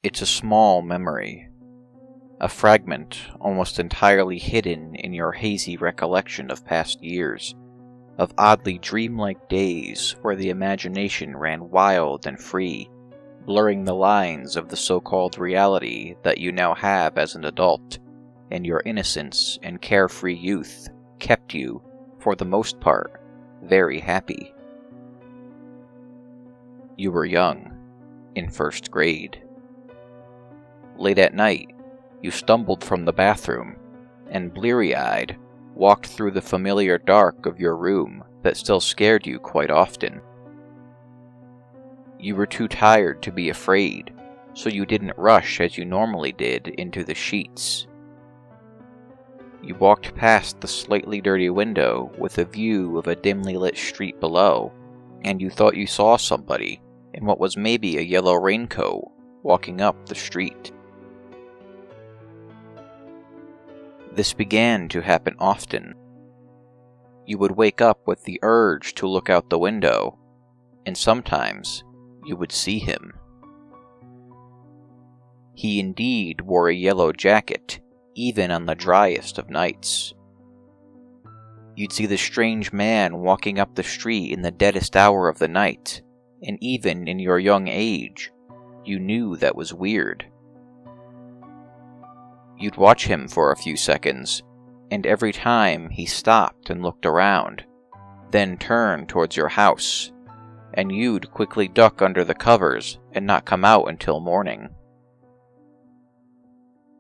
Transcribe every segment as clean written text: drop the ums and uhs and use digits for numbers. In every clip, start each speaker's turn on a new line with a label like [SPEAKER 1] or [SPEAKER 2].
[SPEAKER 1] It's a small memory, a fragment almost entirely hidden in your hazy recollection of past years, of oddly dreamlike days where the imagination ran wild and free, blurring the lines of the so-called reality that you now have as an adult, and your innocence and carefree youth kept you, for the most part, very happy. You were young, in first grade. Late at night, you stumbled from the bathroom, and bleary-eyed, walked through the familiar dark of your room that still scared you quite often. You were too tired to be afraid, so you didn't rush as you normally did into the sheets. You walked past the slightly dirty window with a view of a dimly lit street below, and you thought you saw somebody in what was maybe a yellow raincoat walking up the street. This began to happen often. You would wake up with the urge to look out the window, and sometimes you would see him. He indeed wore a yellow jacket, even on the driest of nights. You'd see the strange man walking up the street in the deadest hour of the night, and even in your young age, you knew that was weird. You'd watch him for a few seconds, and every time he stopped and looked around, then turned towards your house, and you'd quickly duck under the covers and not come out until morning.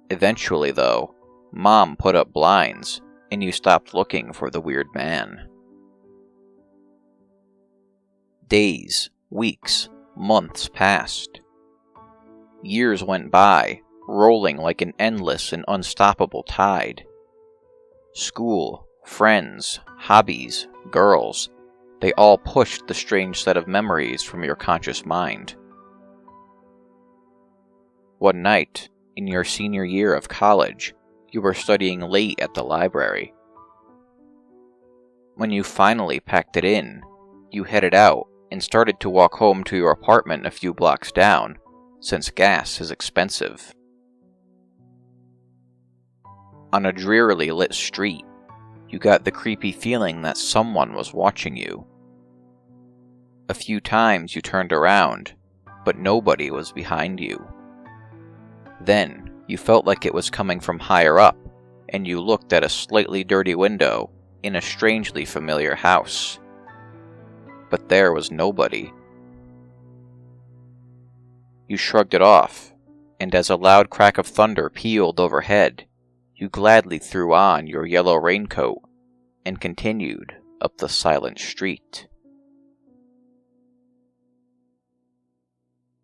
[SPEAKER 1] Eventually, though, Mom put up blinds, and you stopped looking for the weird man. Days, weeks, months passed. Years went by, rolling like an endless and unstoppable tide. School, friends, hobbies, girls, they all pushed the strange set of memories from your conscious mind. One night, in your senior year of college, you were studying late at the library. When you finally packed it in, you headed out and started to walk home to your apartment a few blocks down, since gas is expensive. On a drearily lit street, you got the creepy feeling that someone was watching you. A few times you turned around, but nobody was behind you. Then you felt like it was coming from higher up, and you looked at a slightly dirty window in a strangely familiar house. But there was nobody. You shrugged it off, and as a loud crack of thunder pealed overhead, you gladly threw on your yellow raincoat and continued up the silent street.